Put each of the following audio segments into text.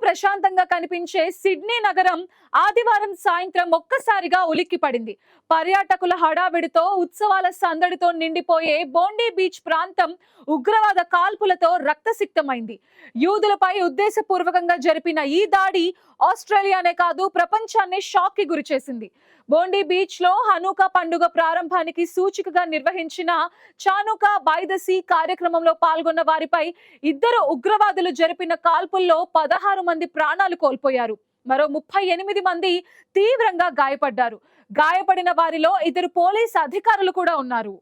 ప్రశాంతంగా కనిపించే సిడ్నీ నగరం ఆదివారం సాయంత్రం ఒక్కసారిగా ఉలిక్కిపడింది. పర్యాటకుల హడావిడితో, ఉత్సవాల సందడితో నిండిపోయే బోండీ బీచ్ ప్రాంతం ఉగ్రవాద కాల్పులతో రక్తసిక్తమైంది. యూదులపై ఉద్దేశపూర్వకంగా జరిపిన ఈ దాడి ఆస్ట్రేలియానే కాదు, ప్రపంచాన్ని షాక్ కి గురిచేసింది. బోండీ బీచ్ లో హనూకా పండుగ ప్రారంభానికి సూచికగా నిర్వహించిన చానుకా బై ద సీ కార్యక్రమంలో పాల్గొన్న వారిపై ఇద్దరు ఉగ్రవాదులు జరిపిన కాల్పుల్లో 16 మంది ప్రాణాలు కోల్పోయారు. మరో 38 మంది తీవ్రంగా గాయపడ్డారు. గాయపడిన వారిలో 2 పోలీస్ అధికారులు కూడా ఉన్నారు.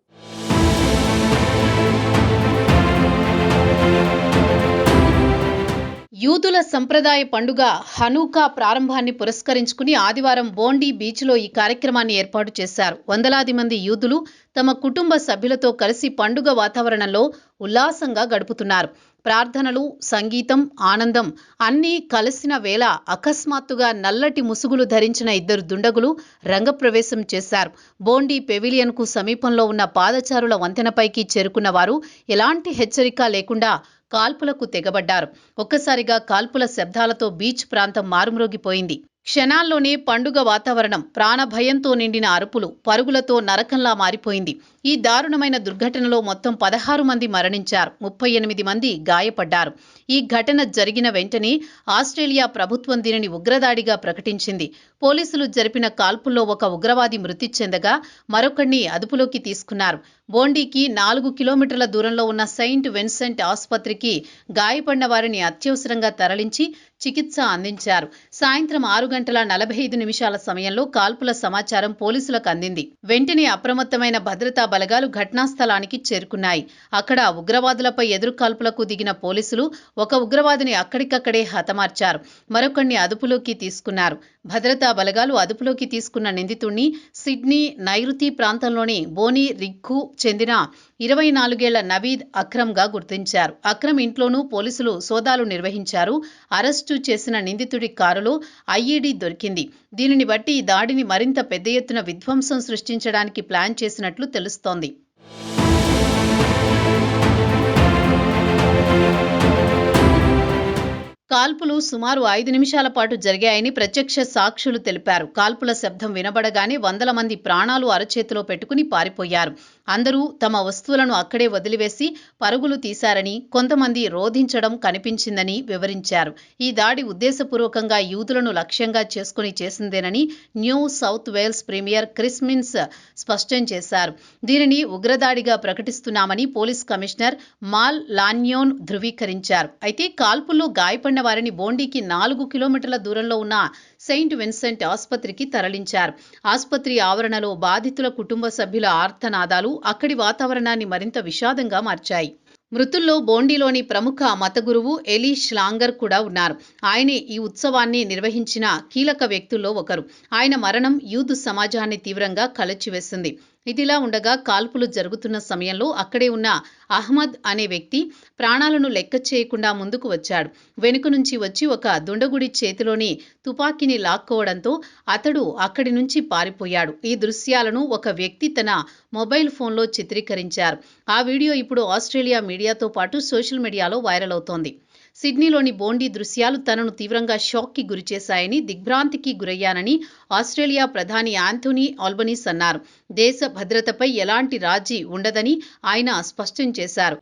యూదుల సంప్రదాయ పండుగ హనూకా ప్రారంభాన్ని పురస్కరించుకుని ఆదివారం బోండీ బీచ్లో ఈ కార్యక్రమాన్ని ఏర్పాటు చేశారు. వందలాది మంది యూదులు తమ కుటుంబ సభ్యులతో కలిసి పండుగ వాతావరణంలో ఉల్లాసంగా గడుపుతున్నారు. ప్రార్థనలు, సంగీతం, ఆనందం అన్నీ కలిసిన వేళ అకస్మాత్తుగా నల్లటి ముసుగులు ధరించిన 2 దుండగులు రంగప్రవేశం చేశారు. బోండీ పెవిలియన్కు సమీపంలో ఉన్న పాదచారుల వంతెనపైకి చేరుకున్న వారు ఎలాంటి హెచ్చరిక లేకుండా కాల్పులకు తెగబడ్డారు. ఒక్కసారిగా కాల్పుల శబ్దాలతో బీచ్ ప్రాంతం మారుమ్రోగిపోయింది. క్షణాల్లోనే పండుగ వాతావరణం ప్రాణభయంతో నిండిన అరుపులు, పరుగులతో నరకంలా మారిపోయింది. ఈ దారుణమైన దుర్ఘటనలో మొత్తం 16 మంది మరణించారు, 38 మంది గాయపడ్డారు. ఈ ఘటన జరిగిన వెంటనే ఆస్ట్రేలియా ప్రభుత్వం దీనిని ఉగ్రదాడిగా ప్రకటించింది. పోలీసులు జరిపిన కాల్పుల్లో ఒక ఉగ్రవాది మృతి చెందగా మరొకడిని అదుపులోకి తీసుకున్నారు. బోండీకి 4 కిలోమీటర్ల దూరంలో ఉన్న సెయింట్ విన్సెంట్ ఆసుపత్రికి గాయపడిన వారిని అత్యవసరంగా తరలించి చికిత్స అందించారు. సాయంత్రం 6:45 సమయంలో కాల్పుల సమాచారం పోలీసులకు అందింది. వెంటనే అప్రమత్తమైన భద్రతా బలగాలు ఘటనా స్థలానికి చేరుకున్నాయి. అక్కడ ఉగ్రవాదులపై ఎదురు కాల్పులకు దిగిన పోలీసులు ఒక ఉగ్రవాదిని అక్కడికక్కడే హతమార్చారు. మరొకడిని అదుపులోకి తీసుకున్నారు. భద్రతా బలగాలు అదుపులోకి తీసుకున్న నిందితుడిని సిడ్నీ నైరుతి ప్రాంతంలోని బోనీ రిగ్కు చెందిన 24 ఏళ్ల నవీద్ అక్రమ్గా గుర్తించారు. అక్రమ్ ఇంట్లోనూ పోలీసులు సోదాలు నిర్వహించారు. అరెస్టు చేసిన నిందితుడి కారులో ఐఈడీ దొరికింది. దీనిని బట్టి ఈ దాడిని మరింత పెద్ద ఎత్తున విధ్వంసం సృష్టించడానికి ప్లాన్ చేసినట్లు తెలుస్తోంది. కాల్పులు సుమారు 5 నిమిషాల పాటు జరిగాయని ప్రత్యక్ష సాక్షులు తెలిపారు. కాల్పుల శబ్దం వినబడగానే వందల మంది ప్రాణాలు అరచేతిలో పెట్టుకుని పారిపోయారు. అందరూ తమ వస్తువులను అక్కడే వదిలివేసి పరుగులు తీశారని, కొంతమంది రోధించడం కనిపించిందని వివరించారు. ఈ దాడి ఉద్దేశపూర్వకంగా యూదులను లక్ష్యంగా చేసుకుని చేసిందేనని New South Wales premier Chris Minns స్పష్టం చేశారు. దీనిని ఉగ్రదాడిగా ప్రకటిస్తున్నామని పోలీస్ కమిషనర్ మాల్ లాన్యోన్ ధృవీకరించారు. అయితే కాల్పుల్లో గాయపడిన వారిని బోండీకి 4 కిలోమీటర్ల దూరంలో ఉన్న సెయింట్ విన్సెంట్ ఆసుపత్రికి తరలించారు. ఆసుపత్రి ఆవరణలో బాధితుల కుటుంబ సభ్యుల ఆర్తనాదాలు అక్కడి వాతావరణాన్ని మరింత విషాదంగా మార్చాయి. మృతుల్లో బోండీలోని ప్రముఖ మత గురువు ఎలీ ష్లాంగర్ కూడా ఉన్నారు. ఆయనే ఈ ఉత్సవాన్ని నిర్వహించిన కీలక వ్యక్తుల్లో ఒకరు. ఆయన మరణం యూదు సమాజాన్ని తీవ్రంగా కలచివేసింది. ఇదిలా ఉండగా కాల్పులు జరుగుతున్న సమయంలో అక్కడే ఉన్న అహ్మద్ అనే వ్యక్తి ప్రాణాలను లెక్క చేయకుండా ముందుకు వచ్చాడు. వెనుక నుంచి వచ్చి ఒక దుండగుడి చేతిలోని తుపాకీని లాక్కోవడంతో అతడు అక్కడి నుంచి పారిపోయాడు. ఈ దృశ్యాలను ఒక వ్యక్తి తన మొబైల్ ఫోన్లో చిత్రీకరించారు. ఆ వీడియో ఇప్పుడు ఆస్ట్రేలియా మీడియాతో పాటు సోషల్ మీడియాలో వైరల్ అవుతోంది. సిడ్నీలోని బోండీ దృశ్యాలు తనను తీవ్రంగా షాక్కి గురిచేశాయని, దిగ్భ్రాంతికి గురయ్యానని ఆస్ట్రేలియా ప్రధాని యాంథోనీ ఆల్బనీస్ అన్నారు. దేశ భద్రతపై ఎలాంటి రాజీ ఉండదని ఆయన స్పష్టం చేశారు.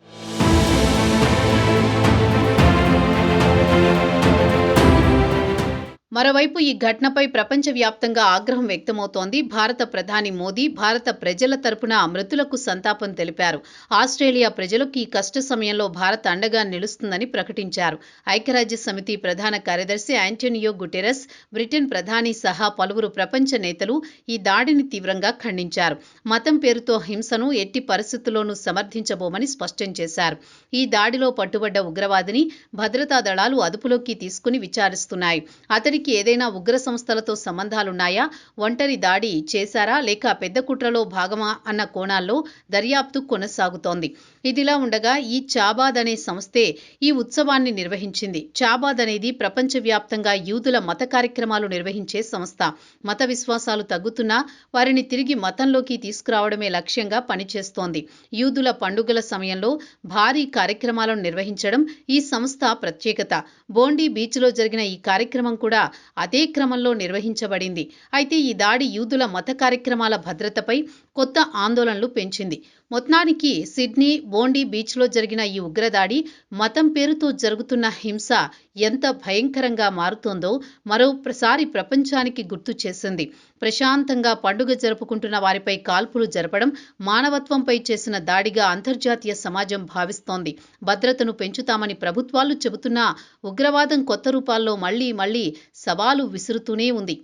మరోవైపు ఈ ఘటనపై ప్రపంచవ్యాప్తంగా ఆగ్రహం వ్యక్తమవుతోంది. భారత ప్రధాని మోదీ భారత ప్రజల తరపున మృతులకు సంతాపం తెలిపారు. ఆస్ట్రేలియా ప్రజలకు ఈ కష్ట సమయంలో భారత్ అండగా నిలుస్తుందని ప్రకటించారు. ఐక్యరాజ్య సమితి ప్రధాన కార్యదర్శి ఆంటోనియో గుటెరస్, బ్రిటన్ ప్రధాని సహా పలువురు ప్రపంచ నేతలు ఈ దాడిని తీవ్రంగా ఖండించారు. మతం పేరుతో హింసను ఎట్టి పరిస్థితుల్లోనూ సమర్థించబోమని స్పష్టం చేశారు. ఈ దాడిలో పట్టుబడ్డ ఉగ్రవాదిని భద్రతా దళాలు అదుపులోకి తీసుకుని విచారిస్తున్నాయి. అతడికి దీనికి ఏదైనా ఉగ్ర సంస్థలతో సంబంధాలున్నాయా, ఒంటరి దాడి చేశారా లేక పెద్ద కుట్రలో భాగమా అన్న కోణాల్లో దర్యాప్తు కొనసాగుతోంది. ఇదిలా ఉండగా ఈ చాబాద్ అనే సంస్థే ఈ ఉత్సవాన్ని నిర్వహించింది. చాబాద్ అనేది ప్రపంచవ్యాప్తంగా యూదుల మత కార్యక్రమాలు నిర్వహించే సంస్థ. మత విశ్వాసాలు తగ్గుతున్నా వారిని తిరిగి మతంలోకి తీసుకురావడమే లక్ష్యంగా పనిచేస్తోంది. యూదుల పండుగల సమయంలో భారీ కార్యక్రమాలను నిర్వహించడం ఈ సంస్థ ప్రత్యేకత. బోండీ బీచ్లో జరిగిన ఈ కార్యక్రమం కూడా అదే క్రమంలో నిర్వహించబడింది. అయితే ఈ దాడి యూదుల మత కార్యక్రమాల భద్రతపై కొత్త ఆందోళనలు పెంచింది. మొత్తానికి సిడ్నీ, బోండీ బీచ్లో జరిగిన ఈ ఉగ్రదాడి మతం పేరుతో జరుగుతున్న హింస ఎంత భయంకరంగా మారుతోందో మరోసారి ప్రపంచానికి గుర్తు చేసింది. ప్రశాంతంగా పండుగ జరుపుకుంటున్న వారిపై కాల్పులు జరపడం మానవత్వంపై చేసిన దాడిగా అంతర్జాతీయ సమాజం భావిస్తోంది. భద్రతను పెంచుతామని ప్రభుత్వాలు చెబుతున్నా ఉగ్రవాదం కొత్త రూపాల్లో మళ్లీ సవాలు విసురుతూనే ఉంది.